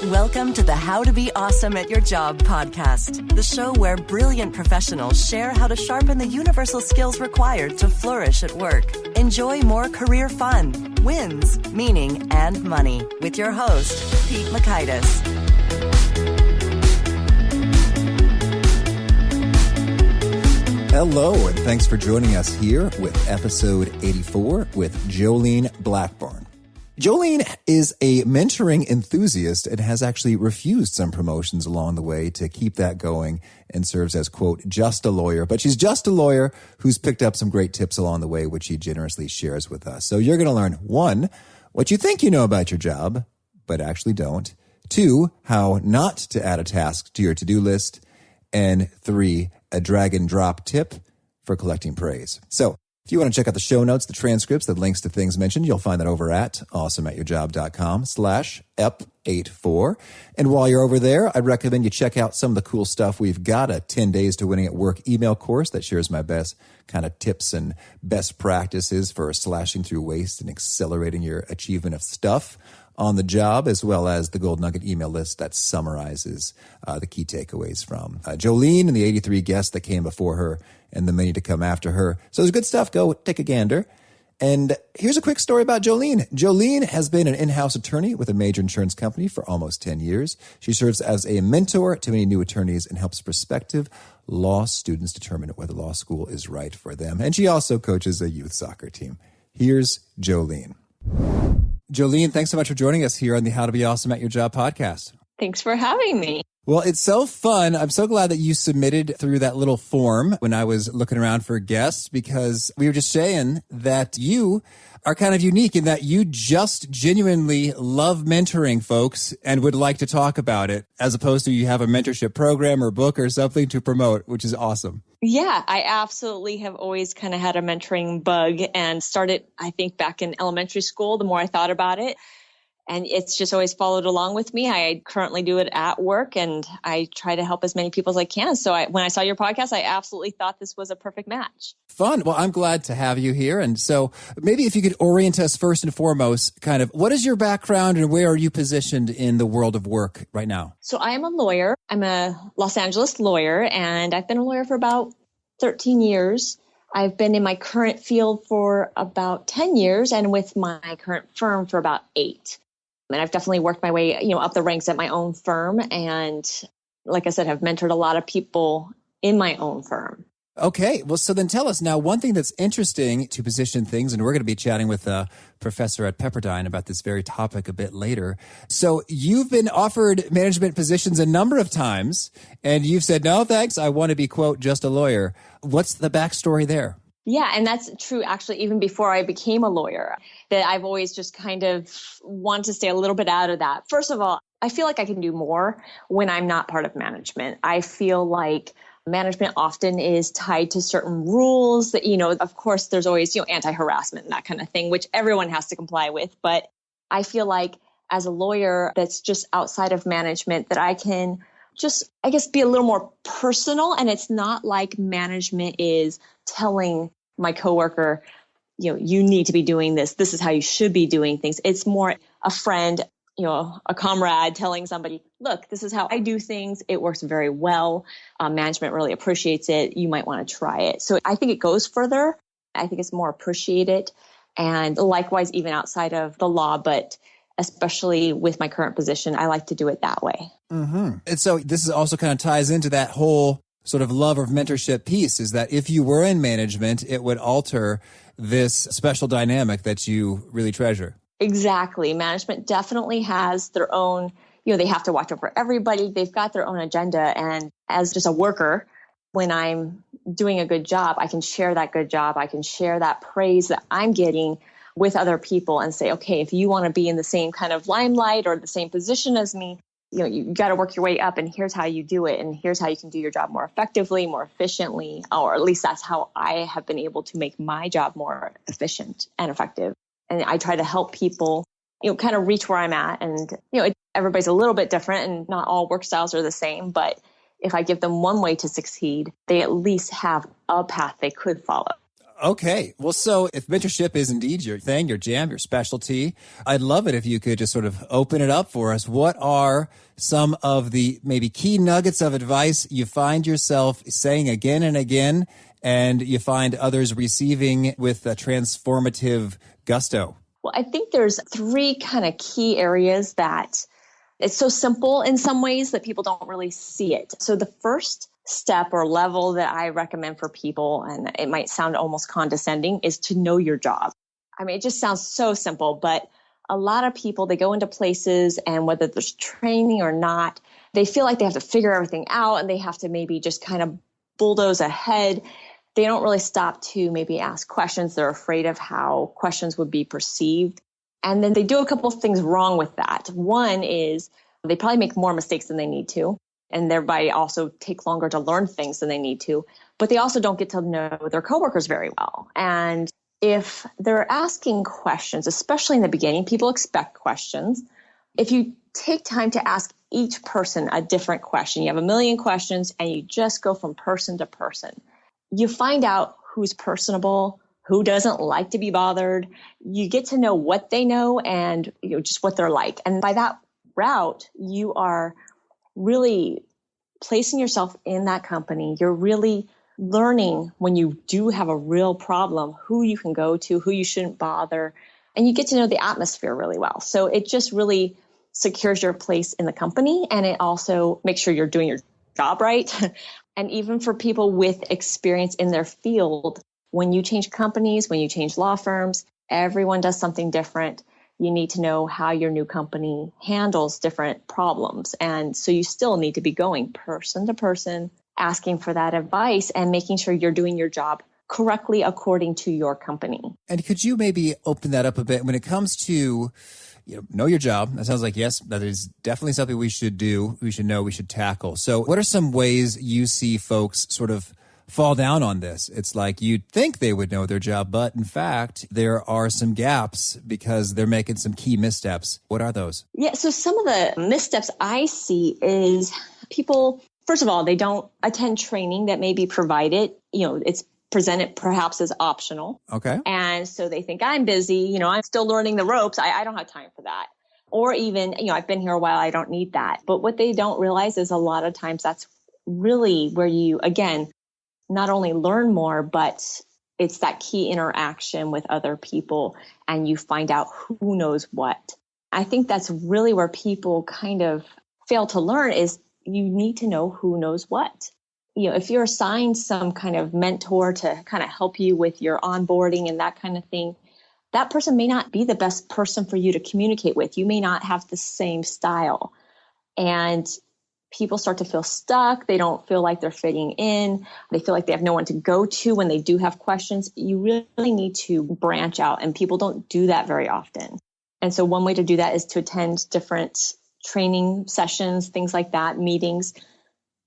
Welcome to the How to Be Awesome at Your Job podcast, the show where brilliant professionals share how to sharpen the universal skills required to flourish at work. Enjoy more career fun, wins, meaning, and money with your host, Pete Makaitis. Hello, and thanks for joining us here with episode 84 with Jolene Blackbourn. Jolene is a mentoring enthusiast and has actually refused some promotions along the way to keep that going and serves as, quote, just a lawyer. But she's just a lawyer who's picked up some great tips along the way, which she generously shares with us. So you're going to learn, 1, what you think you know about your job, but actually don't. 2, how not to add a task to your to-do list. And 3, a drag and drop tip for collecting praise. So if you want to check out the show notes, the transcripts, the links to things mentioned, you'll find that over at awesomeatyourjob.com/ep84. And while you're over there, I'd recommend you check out some of the cool stuff. We've got a 10 Days to Winning at Work email course that shares my best kind of tips and best practices for slashing through waste and accelerating your achievement of stuff on the job, as well as the Gold Nugget email list that summarizes the key takeaways from Jolene and the 83 guests that came before her and the many to come after her. So there's good stuff. Go take a gander. And here's a quick story about Jolene. Jolene has been an in-house attorney with a major insurance company for almost 10 years. She serves as a mentor to many new attorneys and helps prospective law students determine whether law school is right for them. And she also coaches a youth soccer team. Here's Jolene. Jolene, thanks so much for joining us here on the How to Be Awesome at Your Job podcast. Thanks for having me. Well, it's so fun. I'm so glad that you submitted through that little form when I was looking around for guests, because we were just saying that you are kind of unique in that you just genuinely love mentoring folks and would like to talk about it, as opposed to you have a mentorship program or book or something to promote, which is awesome. Yeah, I absolutely have always kind of had a mentoring bug and started, I think, back in elementary school, the more I thought about it. And it's just always followed along with me. I currently do it at work, and I try to help as many people as I can. So when I saw your podcast, I absolutely thought this was a perfect match. Fun. Well, I'm glad to have you here. And so maybe if you could orient us first and foremost, kind of what is your background and where are you positioned in the world of work right now? So I am a lawyer. I'm a Los Angeles lawyer, and I've been a lawyer for about 13 years. I've been in my current field for about 10 years and with my current firm for about 8. And I've definitely worked my way, up the ranks at my own firm. And like I said, have mentored a lot of people in my own firm. Okay. Well, so then tell us now, one thing that's interesting to position things, and we're going to be chatting with a professor at Pepperdine about this very topic a bit later. So you've been offered management positions a number of times, and you've said, no, thanks. I want to be, quote, just a lawyer. What's the backstory there? Yeah, and that's true actually even before I became a lawyer, that I've always just kind of wanted to stay a little bit out of that. First of all, I feel like I can do more when I'm not part of management. I feel like management often is tied to certain rules that, of course, there's always, anti-harassment and that kind of thing, which everyone has to comply with. But I feel like as a lawyer that's just outside of management, that I can just, I guess, be a little more personal. And it's not like management is telling my coworker, you need to be doing this. This is how you should be doing things. It's more a friend, a comrade telling somebody, look, this is how I do things. It works very well. Management really appreciates it. You might want to try it. So I think it goes further. I think it's more appreciated. And likewise, even outside of the law, but especially with my current position, I like to do it that way. Mm-hmm. And so this is also kind of ties into that whole sort of love of mentorship piece, is that if you were in management, it would alter this special dynamic that you really treasure. Exactly. Management definitely has their own, they have to watch over everybody. They've got their own agenda. And as just a worker, when I'm doing a good job, I can share that good job. I can share that praise that I'm getting with other people and say, okay, if you want to be in the same kind of limelight or the same position as me, you got to work your way up, and here's how you do it. And here's how you can do your job more effectively, more efficiently, or at least that's how I have been able to make my job more efficient and effective. And I try to help people, kind of reach where I'm at. And, everybody's a little bit different and not all work styles are the same. But if I give them one way to succeed, they at least have a path they could follow. Okay. Well, so if mentorship is indeed your thing, your jam, your specialty, I'd love it if you could just sort of open it up for us. What are some of the maybe key nuggets of advice you find yourself saying again and again, and you find others receiving with a transformative gusto? Well, I think there's three kind of key areas that it's so simple in some ways that people don't really see it. So the first step or level that I recommend for people, and it might sound almost condescending, is to know your job. I mean, it just sounds so simple, but a lot of people, they go into places and whether there's training or not, they feel like they have to figure everything out and they have to maybe just kind of bulldoze ahead. They don't really stop to maybe ask questions. They're afraid of how questions would be perceived. And then they do a couple of things wrong with that. One is they probably make more mistakes than they need to, and thereby also take longer to learn things than they need to. But they also don't get to know their coworkers very well. And if they're asking questions, especially in the beginning, people expect questions. If you take time to ask each person a different question, you have a million questions and you just go from person to person, you find out who's personable, who doesn't like to be bothered. You get to know what they know and just what they're like. And by that route, you are really placing yourself in that company. You're really learning when you do have a real problem, who you can go to, who you shouldn't bother. And you get to know the atmosphere really well. So it just really secures your place in the company. And it also makes sure you're doing your job right. And even for people with experience in their field, when you change companies, when you change law firms, everyone does something different. You need to know how your new company handles different problems. And so you still need to be going person to person, asking for that advice and making sure you're doing your job correctly according to your company. And could you maybe open that up a bit when it comes to know your job? That sounds like, yes, that is definitely something we should do. We should know, we should tackle. So what are some ways you see folks sort of fall down on this? It's like you'd think they would know their job, but in fact, there are some gaps because they're making some key missteps. What are those? Yeah, so some of the missteps I see is people, first of all, they don't attend training that may be provided. It's presented perhaps as optional. Okay. And so they think I'm busy, I'm still learning the ropes. I don't have time for that. Or even, I've been here a while. I don't need that. But what they don't realize is a lot of times that's really where you, again, not only learn more, but it's that key interaction with other people and you find out who knows what. I think that's really where people kind of fail to learn is you need to know who knows what. If you're assigned some kind of mentor to kind of help you with your onboarding and that kind of thing, that person may not be the best person for you to communicate with. You may not have the same style. And people start to feel stuck. They don't feel like they're fitting in. They feel like they have no one to go to when they do have questions. You really need to branch out, and people don't do that very often. And so one way to do that is to attend different training sessions, things like that, meetings,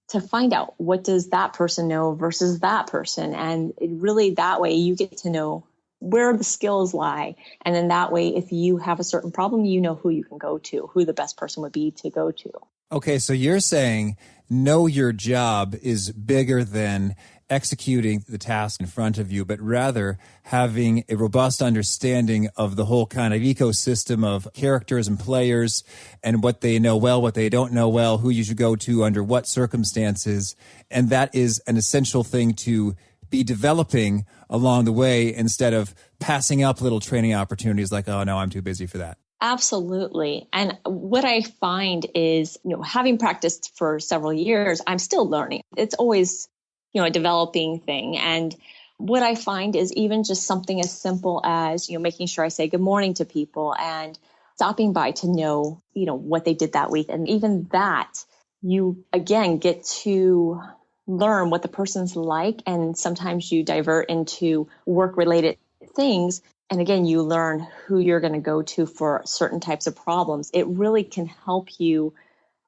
to find out what does that person know versus that person. And really that way you get to know where the skills lie. And then that way, if you have a certain problem, you know who you can go to, who the best person would be to go to. Okay, so you're saying know your job is bigger than executing the task in front of you, but rather having a robust understanding of the whole kind of ecosystem of characters and players and what they know well, what they don't know well, who you should go to under what circumstances. And that is an essential thing to be developing along the way instead of passing up little training opportunities like, oh, no, I'm too busy for that. Absolutely. And what I find is, having practiced for several years, I'm still learning. It's always, a developing thing. And what I find is even just something as simple as, making sure I say good morning to people and stopping by to know, what they did that week. And even that, you, again, get to learn what the person's like. And sometimes you divert into work-related things. And again, you learn who you're going to go to for certain types of problems. It really can help you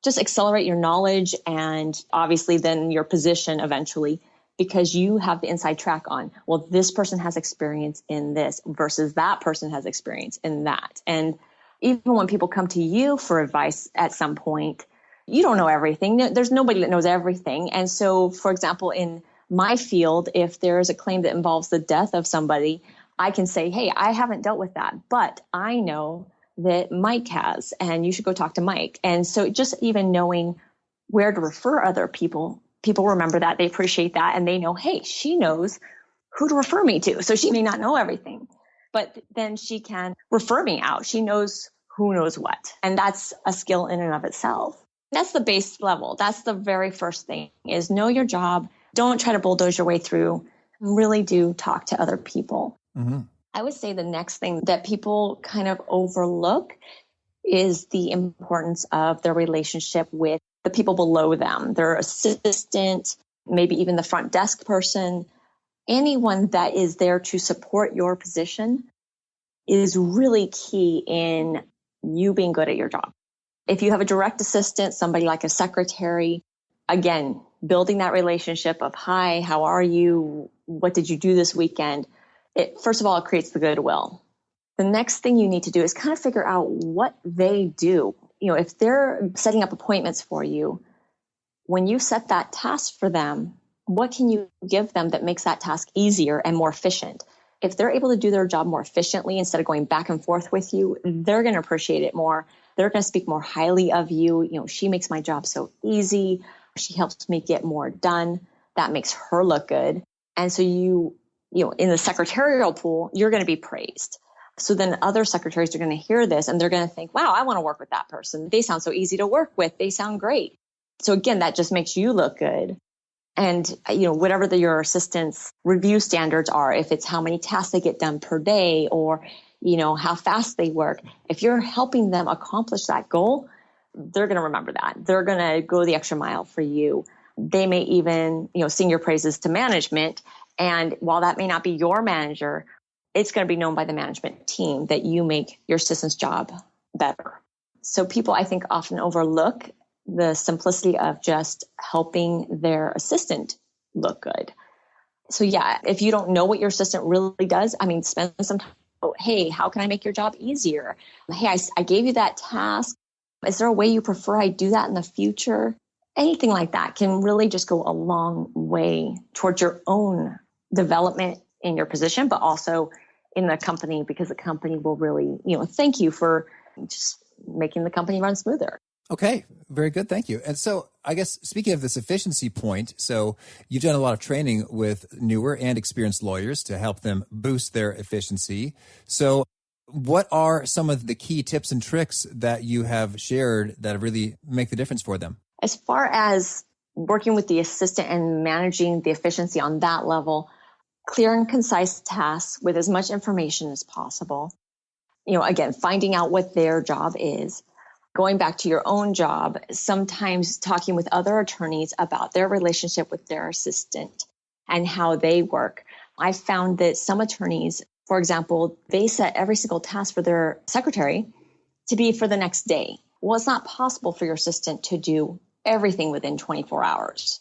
just accelerate your knowledge and obviously then your position eventually, because you have the inside track on, well, this person has experience in this versus that person has experience in that. And even when people come to you for advice at some point, you don't know everything. There's nobody that knows everything. And so, for example, in my field, if there is a claim that involves the death of somebody, I can say, hey, I haven't dealt with that, but I know that Mike has, and you should go talk to Mike. And so just even knowing where to refer other people remember that, they appreciate that, and they know, hey, she knows who to refer me to. So she may not know everything, but then she can refer me out. She knows who knows what. And that's a skill in and of itself. That's the base level. That's the very first thing, is know your job. Don't try to bulldoze your way through. Really do talk to other people. Mm-hmm. I would say the next thing that people kind of overlook is the importance of their relationship with the people below them, their assistant, maybe even the front desk person. Anyone that is there to support your position is really key in you being good at your job. If you have a direct assistant, somebody like a secretary, again, building that relationship of, hi, how are you? What did you do this weekend? First of all, it creates the goodwill. The next thing you need to do is kind of figure out what they do. If they're setting up appointments for you, when you set that task for them, what can you give them that makes that task easier and more efficient? If they're able to do their job more efficiently instead of going back and forth with you, they're going to appreciate it more. They're going to speak more highly of you. She makes my job so easy. She helps me get more done. That makes her look good. And so in the secretarial pool, you're going to be praised. So then other secretaries are going to hear this and they're going to think, wow, I want to work with that person. They sound so easy to work with. They sound great. So again, that just makes you look good. And, whatever your assistant's review standards are, if it's how many tasks they get done per day or, how fast they work, if you're helping them accomplish that goal, they're going to remember that. They're going to go the extra mile for you. They may even, sing your praises to management. And while that may not be your manager, it's going to be known by the management team that you make your assistant's job better. So people, I think, often overlook the simplicity of just helping their assistant look good. So yeah, if you don't know what your assistant really does, spend some time. Oh, hey, how can I make your job easier? Hey, I gave you that task. Is there a way you prefer I do that in the future? Anything like that can really just go a long way towards your own development in your position, but also in the company, because the company will really, thank you for just making the company run smoother. Okay, very good. Thank you. And so I guess speaking of this efficiency point, so you've done a lot of training with newer and experienced lawyers to help them boost their efficiency. So what are some of the key tips and tricks that you have shared that really make the difference for them? As far as working with the assistant and managing the efficiency on that level, clear and concise tasks with as much information as possible. Again, finding out what their job is. Going back to your own job, sometimes talking with other attorneys about their relationship with their assistant and how they work. I found that some attorneys, for example, they set every single task for their secretary to be for the next day. Well, it's not possible for your assistant to do everything within 24 hours.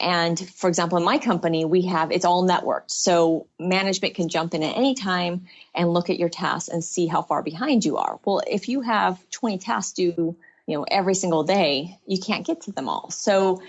And for example, in my company, it's all networked. So management can jump in at any time and look at your tasks and see how far behind you are. Well, if you have 20 tasks due, every single day, you can't get to them all. So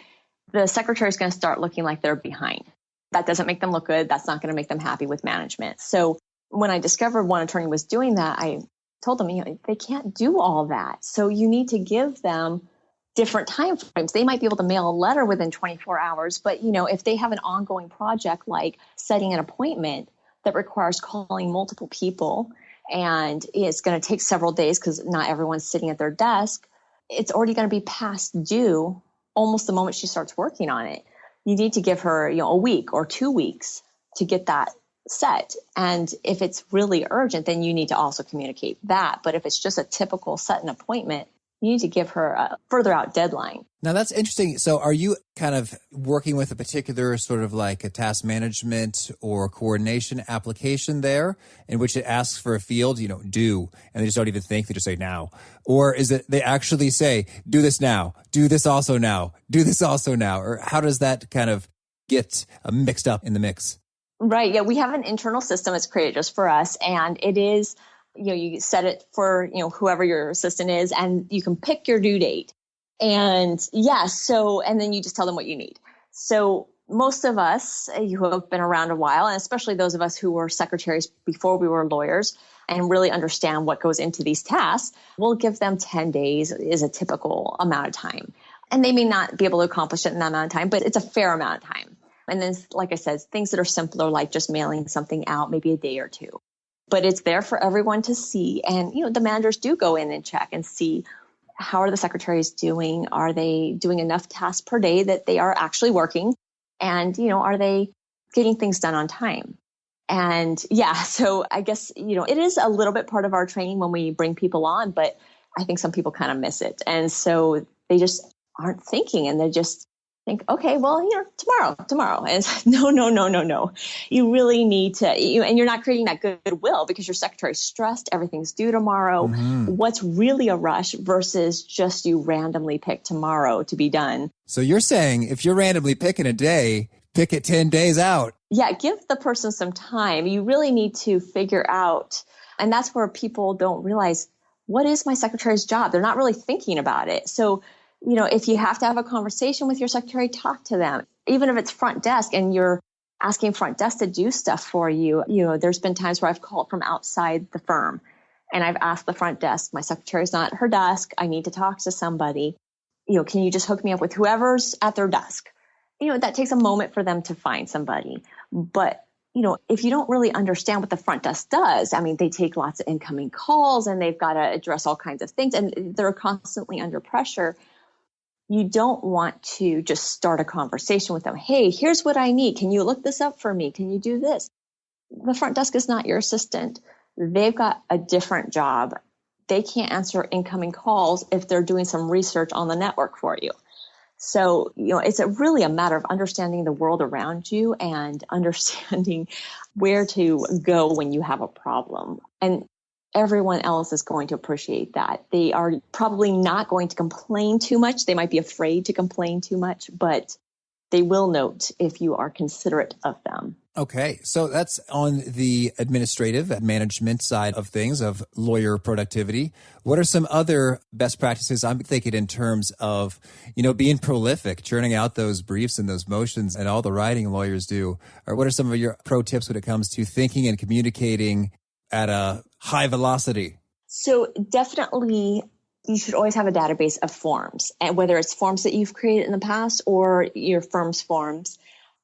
the secretary is going to start looking like they're behind. That doesn't make them look good. That's not going to make them happy with management. So when I discovered one attorney was doing that, I told them, they can't do all that. So you need to give them different time frames. They might be able to mail a letter within 24 hours, but if they have an ongoing project like setting an appointment that requires calling multiple people and it's going to take several days because not everyone's sitting at their desk, it's already going to be past due almost the moment she starts working on it. You need to give her, a week or 2 weeks to get that set. And if it's really urgent, then you need to also communicate that. But if it's just a typical set an appointment, you need to give her a further out deadline. Now that's interesting. So are you kind of working with a particular sort of like a task management or coordination application there in which it asks for a field, do, and they just don't even think, they just say now? Or is it they actually say, do this now, do this also now, do this also now? Or how does that kind of get mixed up in the mix? Right. Yeah. We have an internal system that's created just for us, and it is, you set it for, whoever your assistant is, and you can pick your due date. And and then you just tell them what you need. So most of us who have been around a while, and especially those of us who were secretaries before we were lawyers and really understand what goes into these tasks, we'll give them 10 days is a typical amount of time. And they may not be able to accomplish it in that amount of time, but it's a fair amount of time. And then, like I said, things that are simpler, like just mailing something out, maybe a day or two. But it's there for everyone to see. And, the managers do go in and check and see, how are the secretaries doing? Are they doing enough tasks per day that they are actually working? And, are they getting things done on time? And so I guess, it is a little bit part of our training when we bring people on, but I think some people kind of miss it. And so they just aren't thinking, and they just think, okay, well, tomorrow. And it's no. You really need to, and you're not creating that goodwill because your secretary's stressed. Everything's due tomorrow. Mm-hmm. What's really a rush versus just you randomly pick tomorrow to be done. So you're saying if you're randomly picking a day, pick it 10 days out. Yeah, give the person some time. You really need to figure out, and that's where people don't realize, what is my secretary's job? They're not really thinking about it. So, if you have to have a conversation with your secretary, talk to them. Even if it's front desk and you're asking front desk to do stuff for you, there's been times where I've called from outside the firm and I've asked the front desk, my secretary's not at her desk. I need to talk to somebody. Can you just hook me up with whoever's at their desk? That takes a moment for them to find somebody. But, if you don't really understand what the front desk does, they take lots of incoming calls and they've got to address all kinds of things and they're constantly under pressure. You don't want to just start a conversation with them. Hey, here's what I need. Can you look this up for me? Can you do this? The front desk is not your assistant. They've got a different job. They can't answer incoming calls if they're doing some research on the network for you. So, it's really a matter of understanding the world around you and understanding where to go when you have a problem. And everyone else is going to appreciate that. They are probably not going to complain too much. They might be afraid to complain too much, but they will note if you are considerate of them. Okay. So that's on the administrative and management side of things, of lawyer productivity. What are some other best practices? I'm thinking in terms of, being prolific, churning out those briefs and those motions and all the writing lawyers do. Or what are some of your pro tips when it comes to thinking and communicating at a high velocity? So definitely you should always have a database of forms, and whether it's forms that you've created in the past or your firm's forms.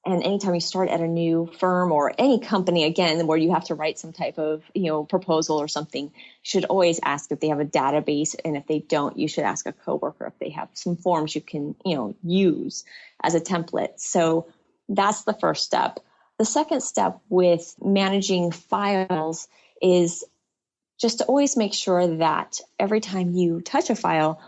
And anytime you start at a new firm or any company, again, where you have to write some type of, proposal or something, you should always ask if they have a database. And if they don't, you should ask a coworker if they have some forms you can, use as a template. So that's the first step. The second step with managing files is just to always make sure that every time you touch a file,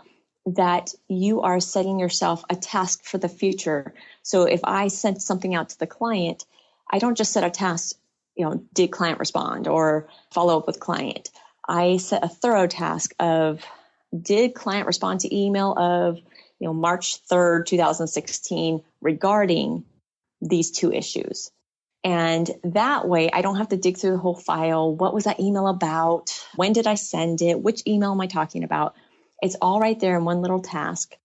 that you are setting yourself a task for the future. So if I sent something out to the client, I don't just set a task, did client respond or follow up with client. I set a thorough task of, did client respond to email of, March 3rd, 2016 regarding these two issues. And that way I don't have to dig through the whole file. What was that email about? When did I send it? Which email am I talking about? It's all right there in one little task.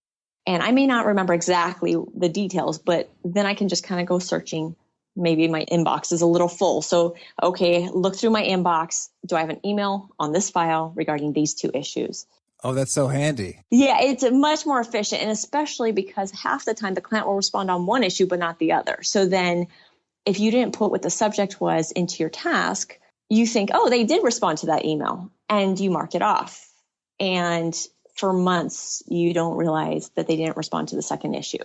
And I may not remember exactly the details, but then I can just kind of go searching. Maybe my inbox is a little full. So, okay, look through my inbox. Do I have an email on this file regarding these two issues? Oh, that's so handy. Yeah, it's much more efficient. And especially because half the time the client will respond on one issue, but not the other. So then if you didn't put what the subject was into your task, you think, oh, they did respond to that email, and you mark it off. And for months, you don't realize that they didn't respond to the second issue.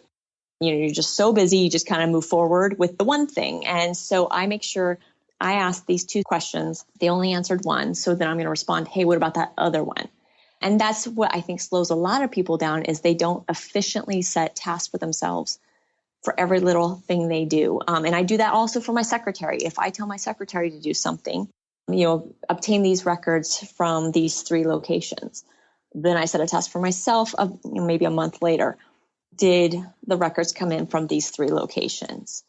You're just so busy, you just kind of move forward with the one thing. And so I make sure I ask these two questions. They only answered one. So then I'm going to respond, hey, what about that other one? And that's what I think slows a lot of people down, is they don't efficiently set tasks for themselves for every little thing they do. And I do that also for my secretary. If I tell my secretary to do something, obtain these records from these 3 locations, then I set a task for myself of maybe a month later. Did the records come in from these 3 locations?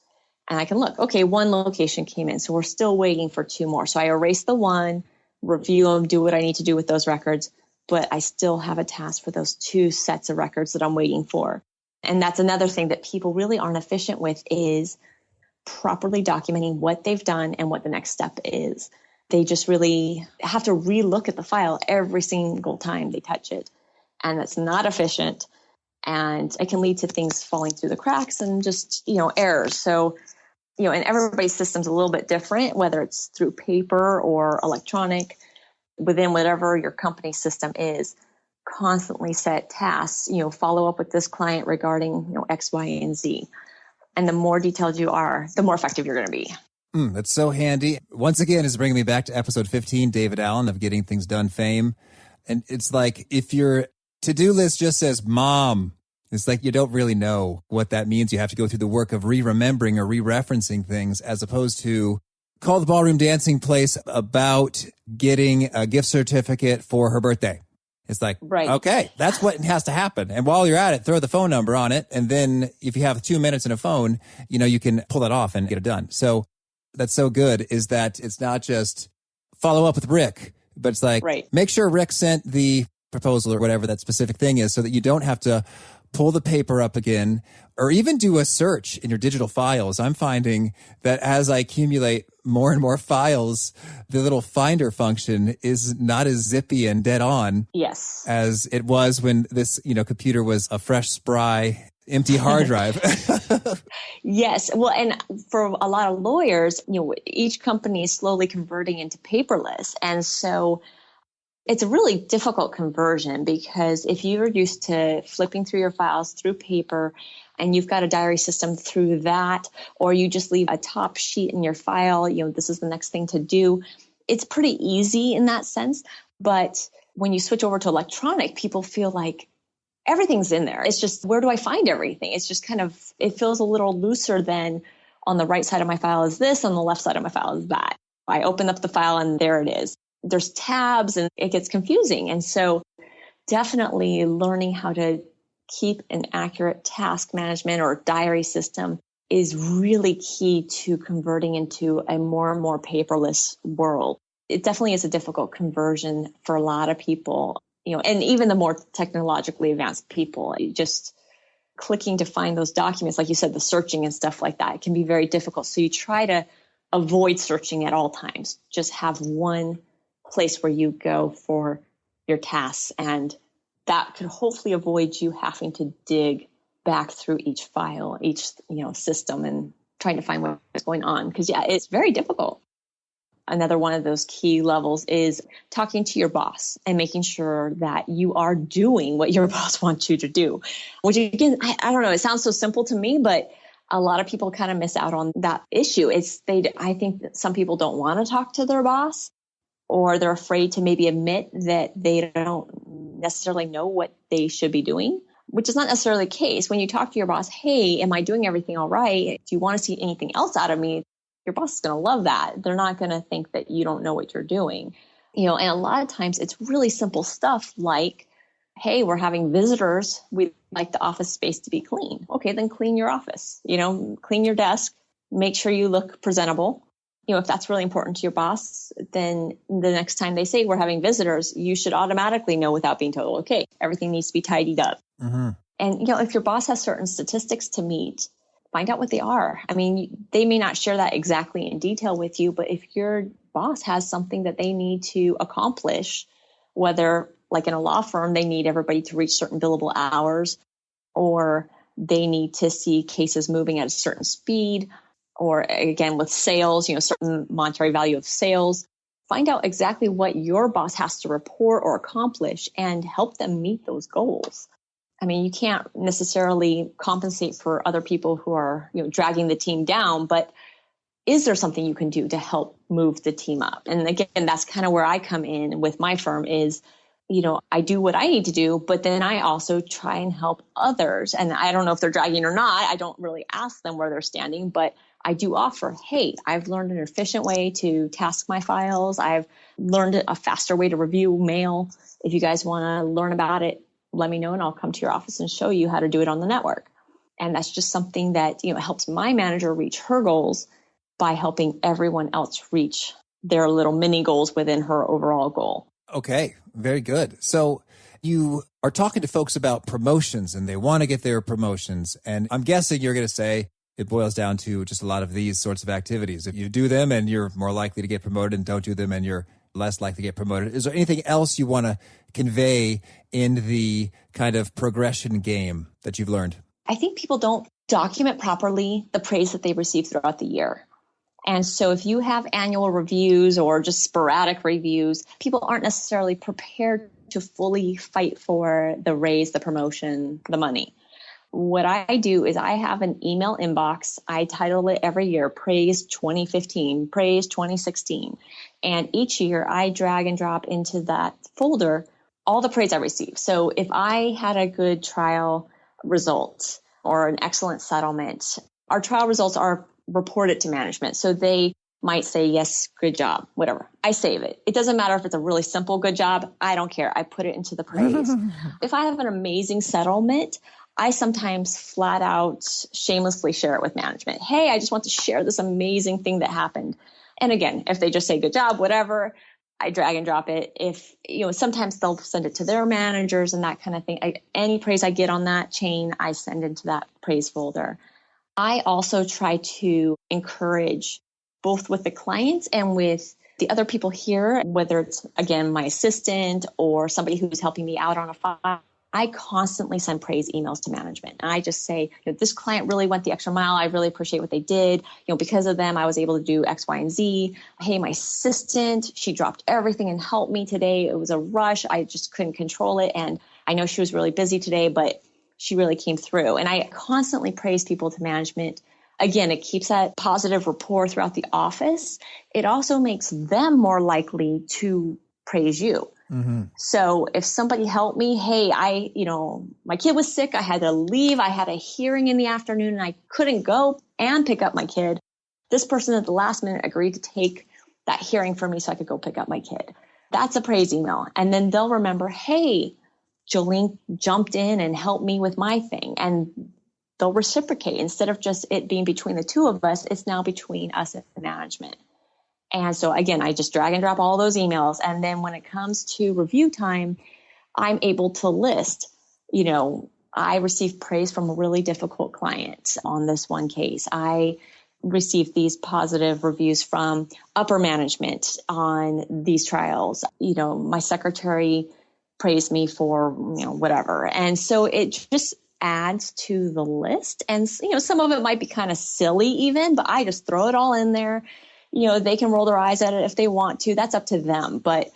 And I can look, okay, 1 location came in. So we're still waiting for 2 more. So I erase the 1, review them, do what I need to do with those records, but I still have a task for those 2 sets of records that I'm waiting for. And that's another thing that people really aren't efficient with, is properly documenting what they've done and what the next step is. They just really have to relook at the file every single time they touch it. And that's not efficient. And it can lead to things falling through the cracks and just, errors. So, and everybody's system's a little bit different, whether it's through paper or electronic, within whatever your company system is. Constantly set tasks, follow up with this client regarding, X, Y, and Z. And the more detailed you are, the more effective you're going to be. That's so handy. Once again, it's bringing me back to episode 15, David Allen of Getting Things Done fame. And it's like, if your to-do list just says mom, it's like you don't really know what that means. You have to go through the work of re-remembering or re-referencing things, as opposed to call the ballroom dancing place about getting a gift certificate for her birthday. It's like, right. Okay, that's what has to happen. And while you're at it, throw the phone number on it. And then if you have 2 minutes in a phone, you can pull that off and get it done. So that's so good, is that it's not just follow up with Rick, but it's like, Make sure Rick sent the proposal or whatever that specific thing is, so that you don't have to pull the paper up again or even do a search in your digital files. I'm finding that as I accumulate more and more files, the little finder function is not as zippy and dead on as it was when this, computer was a fresh, spry, empty hard drive. Yes. Well, and for a lot of lawyers, each company is slowly converting into paperless. And so it's a really difficult conversion, because if you're used to flipping through your files through paper and you've got a diary system through that, or you just leave a top sheet in your file, this is the next thing to do. It's pretty easy in that sense. But when you switch over to electronic, people feel like everything's in there. It's just, where do I find everything? It's just it feels a little looser than on the right side of my file is this, on the left side of my file is that. I open up the file and there it is. There's tabs and it gets confusing. And so definitely learning how to keep an accurate task management or diary system is really key to converting into a more and more paperless world. It definitely is a difficult conversion for a lot of people, and even the more technologically advanced people, just clicking to find those documents, like you said, the searching and stuff like that, it can be very difficult. So you try to avoid searching at all times. Just have one place where you go for your tasks, and that could hopefully avoid you having to dig back through each file, each system, and trying to find what's going on, because it's very difficult. Another one of those key levels is talking to your boss and making sure that you are doing what your boss wants you to do, which again, I don't know, it sounds so simple to me, but a lot of people kind of miss out on that issue. I think that some people don't want to talk to their boss, or they're afraid to maybe admit that they don't necessarily know what they should be doing, which is not necessarily the case. When you talk to your boss, hey, am I doing everything all right? Do you want to see anything else out of me? Your boss is going to love that. They're not going to think that you don't know what you're doing. And a lot of times it's really simple stuff like, hey, we're having visitors. We'd like the office space to be clean. Okay, then clean your office, clean your desk, make sure you look presentable. If that's really important to your boss, then the next time they say we're having visitors, you should automatically know without being told, okay, everything needs to be tidied up. Mm-hmm. And, if your boss has certain statistics to meet, find out what they are. I mean, they may not share that exactly in detail with you, but if your boss has something that they need to accomplish, whether like in a law firm, they need everybody to reach certain billable hours, or they need to see cases moving at a certain speed, or again, with sales, certain monetary value of sales, find out exactly what your boss has to report or accomplish and help them meet those goals. I mean, you can't necessarily compensate for other people who are, dragging the team down, but is there something you can do to help move the team up? And again, that's kind of where I come in with my firm is, I do what I need to do, but then I also try and help others. And I don't know if they're dragging or not. I don't really ask them where they're standing, but I do offer, hey, I've learned an efficient way to task my files. I've learned a faster way to review mail. If you guys want to learn about it, let me know and I'll come to your office and show you how to do it on the network. And that's just something that, helps my manager reach her goals by helping everyone else reach their little mini goals within her overall goal. Okay, very good. So You are talking to folks about promotions and they want to get their promotions. And I'm guessing you're going to say it boils down to just a lot of these sorts of activities. If you do them and you're more likely to get promoted, and don't do them and you're less likely to get promoted. Is there anything else you want to convey in the kind of progression game that you've learned? I think people don't document properly the praise that they receive throughout the year. And so if you have annual reviews or just sporadic reviews, people aren't necessarily prepared to fully fight for the raise, the promotion, the money. What I do is I have an email inbox. I title it every year, Praise 2015, Praise 2016. And each year I drag and drop into that folder all the praise I receive. So if I had a good trial result or an excellent settlement, our trial results are reported to management. So they might say, yes, good job, whatever. I save it. It doesn't matter if it's a really simple good job. I don't care. I put it into the praise. If I have an amazing settlement, I sometimes flat out shamelessly share it with management. Hey, I just want to share this amazing thing that happened. And again, if they just say good job, whatever, I drag and drop it. If, sometimes they'll send it to their managers and that kind of thing. Any praise I get on that chain, I send into that praise folder. I also try to encourage both with the clients and with the other people here, whether it's, again, my assistant or somebody who's helping me out on a file. I constantly send praise emails to management. And I just say, this client really went the extra mile. I really appreciate what they did. Because of them, I was able to do X, Y, and Z. Hey, my assistant, she dropped everything and helped me today. It was a rush. I just couldn't control it. And I know she was really busy today, but she really came through. And I constantly praise people to management. Again, it keeps that positive rapport throughout the office. It also makes them more likely to praise you. Mm-hmm. So if somebody helped me, hey, my kid was sick. I had to leave. I had a hearing in the afternoon and I couldn't go and pick up my kid. This person at the last minute agreed to take that hearing for me so I could go pick up my kid. That's a praise email. And then they'll remember, hey, Jolene jumped in and helped me with my thing. And they'll reciprocate. Instead of just it being between the two of us, it's now between us and the management. And so again, I just drag and drop all those emails. And then when it comes to review time, I'm able to list, I received praise from a really difficult client on this one case. I received these positive reviews from upper management on these trials. My secretary praised me for, whatever. And so it just adds to the list. And, some of it might be kind of silly even, but I just throw it all in there. They can roll their eyes at it if they want to. That's up to them. But,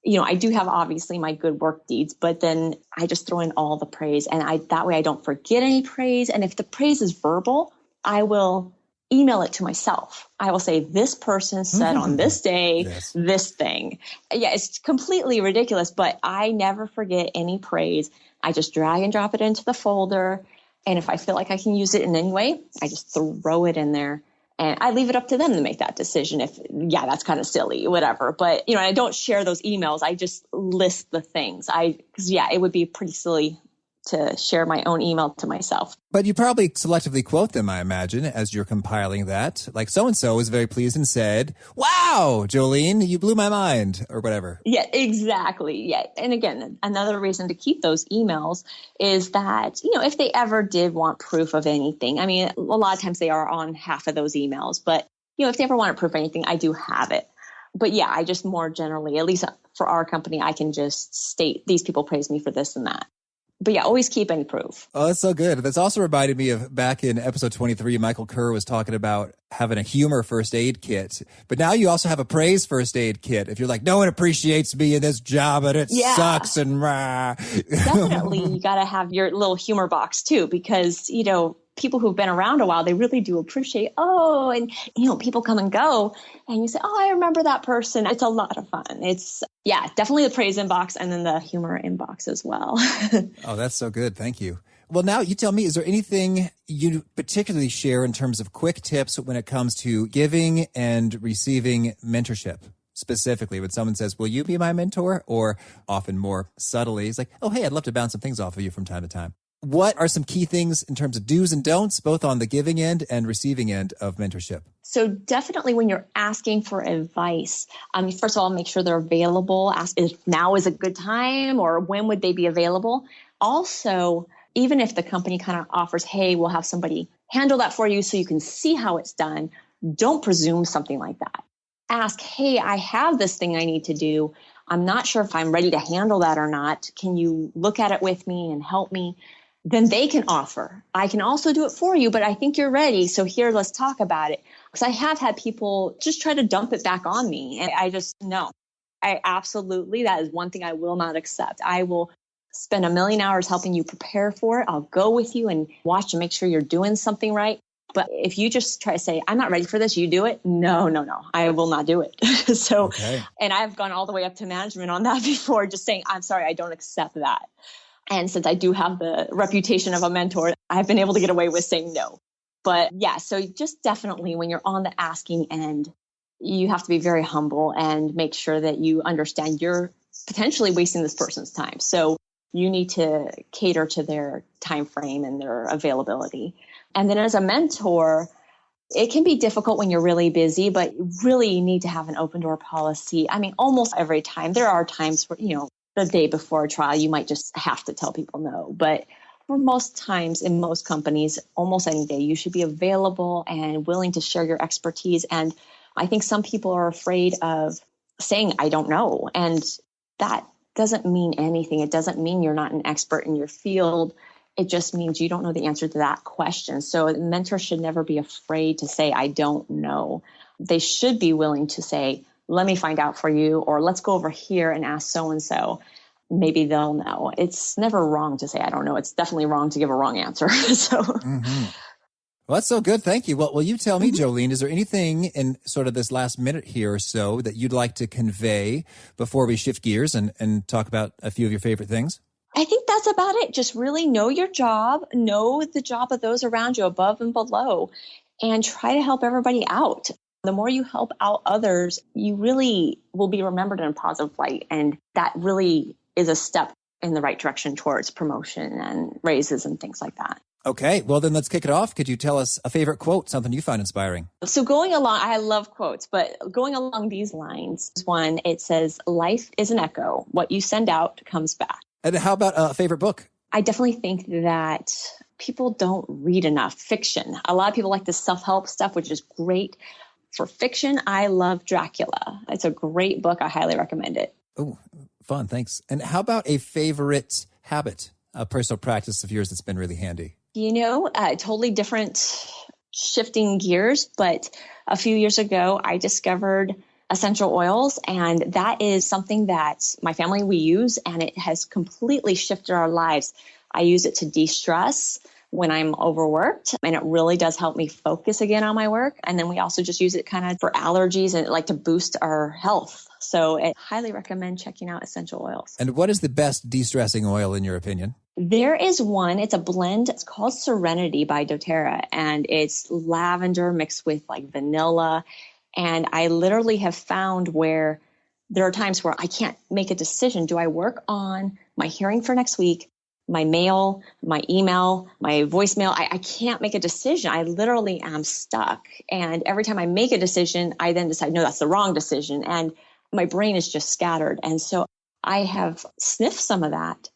I do have obviously my good work deeds, but then I just throw in all the praise. And that way I don't forget any praise. And if the praise is verbal, I will email it to myself. I will say, this person said on this day, yes, this thing. Yeah, it's completely ridiculous, but I never forget any praise. I just drag and drop it into the folder. And if I feel like I can use it in any way, I just throw it in there. And I leave it up to them to make that decision. If, that's kind of silly, whatever. But, I don't share those emails. I just list the things. Because it would be pretty silly to share my own email to myself. But you probably selectively quote them, I imagine, as you're compiling that. Like, so-and-so was very pleased and said, wow, Jolene, you blew my mind, or whatever. Yeah, exactly. Yeah. And again, another reason to keep those emails is that, if they ever did want proof of anything, a lot of times they are on half of those emails, but, if they ever want proof of anything, I do have it. But I just more generally, at least for our company, I can just state these people praise me for this and that. But always keep any proof. Oh, that's so good. That's also reminded me of back in episode 23, Michael Kerr was talking about having a humor first aid kit. But now you also have a praise first aid kit. If you're like, no one appreciates me in this job and it sucks and rah. Definitely, you got to have your little humor box too, because, people who've been around a while, they really do appreciate, and, people come and go and you say, oh, I remember that person. It's a lot of fun. It's, definitely the praise inbox and then the humor inbox as well. Oh, that's so good. Thank you. Well, now you tell me, is there anything you particularly share in terms of quick tips when it comes to giving and receiving mentorship? Specifically, when someone says, will you be my mentor? Or often more subtly, it's like, oh, hey, I'd love to bounce some things off of you from time to time. What are some key things in terms of do's and don'ts, both on the giving end and receiving end of mentorship? So definitely when you're asking for advice, first of all, make sure they're available. Ask if now is a good time or when would they be available. Also, even if the company kind of offers, hey, we'll have somebody handle that for you so you can see how it's done, don't presume something like that. Ask, hey, I have this thing I need to do. I'm not sure if I'm ready to handle that or not. Can you look at it with me and help me? Then they can offer. I can also do it for you, but I think you're ready. So here, let's talk about it. Because I have had people just try to dump it back on me. And I just, no, that is one thing I will not accept. I will spend 1,000,000 hours helping you prepare for it. I'll go with you and watch and make sure you're doing something right. But if you just try to say, I'm not ready for this, you do it. No, I will not do it. Okay. And I've gone all the way up to management on that before, just saying, I'm sorry, I don't accept that. And since I do have the reputation of a mentor, I've been able to get away with saying no. But yeah, so just definitely when you're on the asking end, you have to be very humble and make sure that you understand you're potentially wasting this person's time. So you need to cater to their time frame and their availability. And then as a mentor, it can be difficult when you're really busy, but you really need to have an open door policy. Almost every time. There are times where, the day before a trial, you might just have to tell people no. But for most times in most companies, almost any day, you should be available and willing to share your expertise. And I think some people are afraid of saying, I don't know. And that doesn't mean anything. It doesn't mean you're not an expert in your field. It just means you don't know the answer to that question. So mentors should never be afraid to say, I don't know. They should be willing to say, let me find out for you, or let's go over here and ask so-and-so. Maybe they'll know. It's never wrong to say, I don't know. It's definitely wrong to give a wrong answer. Well, that's so good. Thank you. Well, you tell me, Jolene, is there anything in sort of this last minute here or so that you'd like to convey before we shift gears and talk about a few of your favorite things? I think that's about it. Just really know your job, know the job of those around you above and below, and try to help everybody out. The more you help out others, you really will be remembered in a positive light. And that really is a step in the right direction towards promotion and raises and things like that. Okay, well then let's kick it off. Could you tell us a favorite quote, something you find inspiring? So going along, I love quotes, but going along these lines, one, it says, life is an echo. What you send out comes back. And how about a favorite book? I definitely think that people don't read enough fiction. A lot of people like the self-help stuff, which is great. For fiction, I love Dracula. It's a great book. I highly recommend it. Oh, fun. Thanks. And how about a favorite habit, a personal practice of yours that's been really handy? Totally different shifting gears. But a few years ago, I discovered essential oils. And that is something that my family, we use, and it has completely shifted our lives. I use it to de-stress when I'm overworked, and it really does help me focus again on my work. And then we also just use it kind of for allergies and like to boost our health. So I highly recommend checking out essential oils. And what is the best de-stressing oil in your opinion? There is one. It's a blend. It's called Serenity by doTERRA, and it's lavender mixed with like vanilla. And I literally have found where there are times where I can't make a decision. Do I work on my hearing for next week, my mail, my email, my voicemail? I can't make a decision. I literally am stuck. And every time I make a decision, I then decide, no, that's the wrong decision. And my brain is just scattered. And so I have sniffed some of that.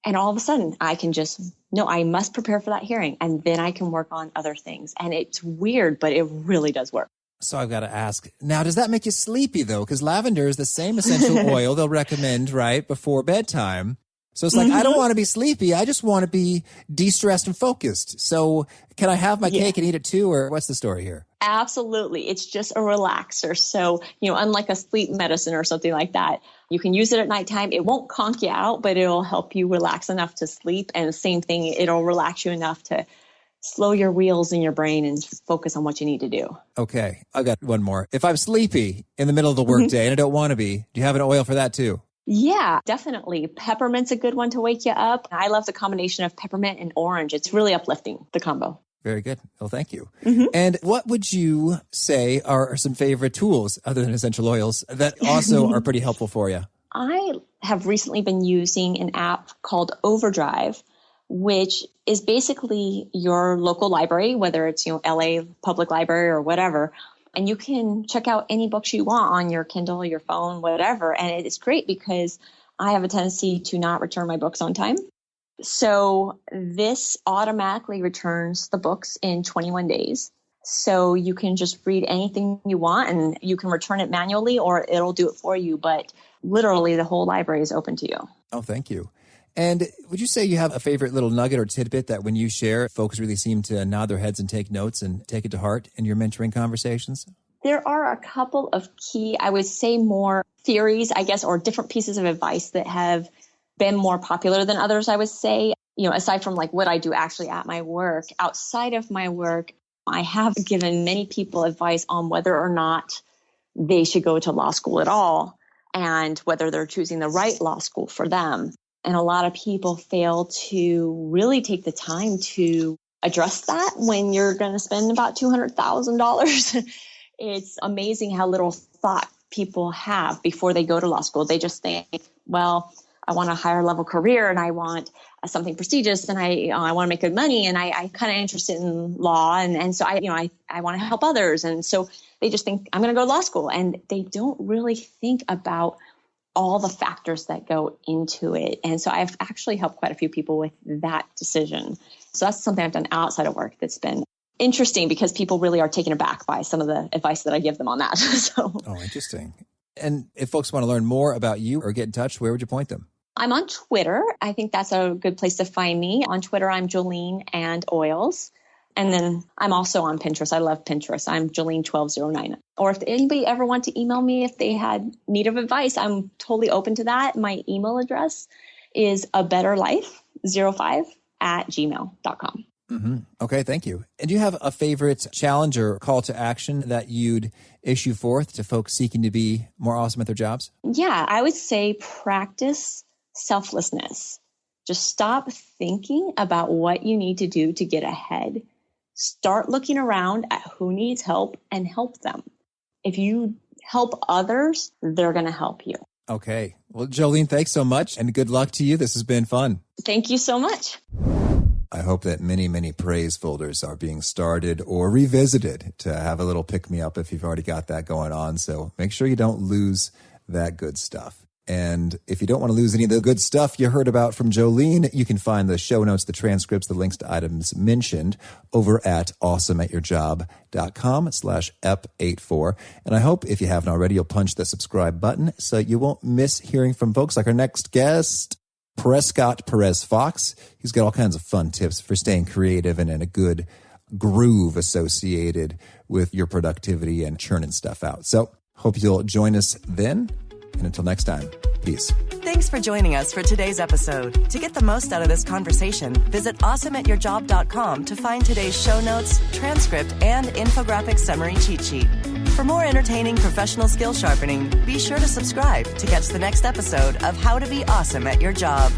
And all of a sudden I can just, no, I must prepare for that hearing. And then I can work on other things. And it's weird, but it really does work. So I've got to ask, now, does that make you sleepy though? Because lavender is the same essential oil they'll recommend right before bedtime. So it's like, I don't want to be sleepy. I just want to be de-stressed and focused. So can I have my cake and eat it too? Or what's the story here? Absolutely. It's just a relaxer. So, unlike a sleep medicine or something like that, you can use it at nighttime. It won't conk you out, but it'll help you relax enough to sleep. And the same thing, it'll relax you enough to slow your wheels in your brain and focus on what you need to do. Okay. I've got one more. If I'm sleepy in the middle of the workday and I don't want to be, do you have an oil for that too? Yeah, definitely. Peppermint's a good one to wake you up. I love the combination of peppermint and orange. It's really uplifting, the combo. Very good. Well, thank you. And what would you say are some favorite tools other than essential oils that also are pretty helpful for you? I have recently been using an app called Overdrive which is basically your local library, whether it's, LA Public Library or whatever. And you can check out any books you want on your Kindle, your phone, whatever. And it's great because I have a tendency to not return my books on time. So this automatically returns the books in 21 days. So you can just read anything you want and you can return it manually or it'll do it for you. But literally the whole library is open to you. Oh, thank you. And would you say you have a favorite little nugget or tidbit that when you share, folks really seem to nod their heads and take notes and take it to heart in your mentoring conversations? There are a couple of key, I would say more theories, I guess, or different pieces of advice that have been more popular than others, I would say. Aside from like what I do actually at my work, outside of my work, I have given many people advice on whether or not they should go to law school at all and whether they're choosing the right law school for them. And a lot of people fail to really take the time to address that when you're going to spend about $200,000. It's amazing how little thought people have before they go to law school. They just think, well, I want a higher level career and I want something prestigious and I want to make good money and I kind of interested in law. And so I want to help others. And so they just think I'm going to go to law school and they don't really think about all the factors that go into it. And so I've actually helped quite a few people with that decision. So that's something I've done outside of work that's been interesting because people really are taken aback by some of the advice that I give them on that. Oh, interesting. And if folks want to learn more about you or get in touch, where would you point them? I'm on Twitter. I think that's a good place to find me. On Twitter, I'm Jolene and Oils. And then I'm also on Pinterest. I love Pinterest. I'm Jolene1209. Or if anybody ever want to email me if they had need of advice, I'm totally open to that. My email address is abetterlife05@gmail.com. Mm-hmm. Okay, thank you. And do you have a favorite challenge or call to action that you'd issue forth to folks seeking to be more awesome at their jobs? Yeah, I would say practice selflessness. Just stop thinking about what you need to do to get ahead. Start looking around at who needs help and help them. If you help others, they're going to help you. Okay. Well, Jolene, thanks so much and good luck to you. This has been fun. Thank you so much. I hope that many, many praise folders are being started or revisited to have a little pick-me-up if you've already got that going on. So make sure you don't lose that good stuff. And if you don't want to lose any of the good stuff you heard about from Jolene, you can find the show notes, the transcripts, the links to items mentioned over at awesomeatyourjob.com/ep84. And I hope if you haven't already, you'll punch the subscribe button so you won't miss hearing from folks like our next guest, Prescott Perez Fox. He's got all kinds of fun tips for staying creative and in a good groove associated with your productivity and churning stuff out. So hope you'll join us then. And until next time, peace. Thanks for joining us for today's episode. To get the most out of this conversation, visit awesomeatyourjob.com to find today's show notes, transcript, and infographic summary cheat sheet. For more entertaining professional skill sharpening, be sure to subscribe to catch the next episode of How to Be Awesome at Your Job.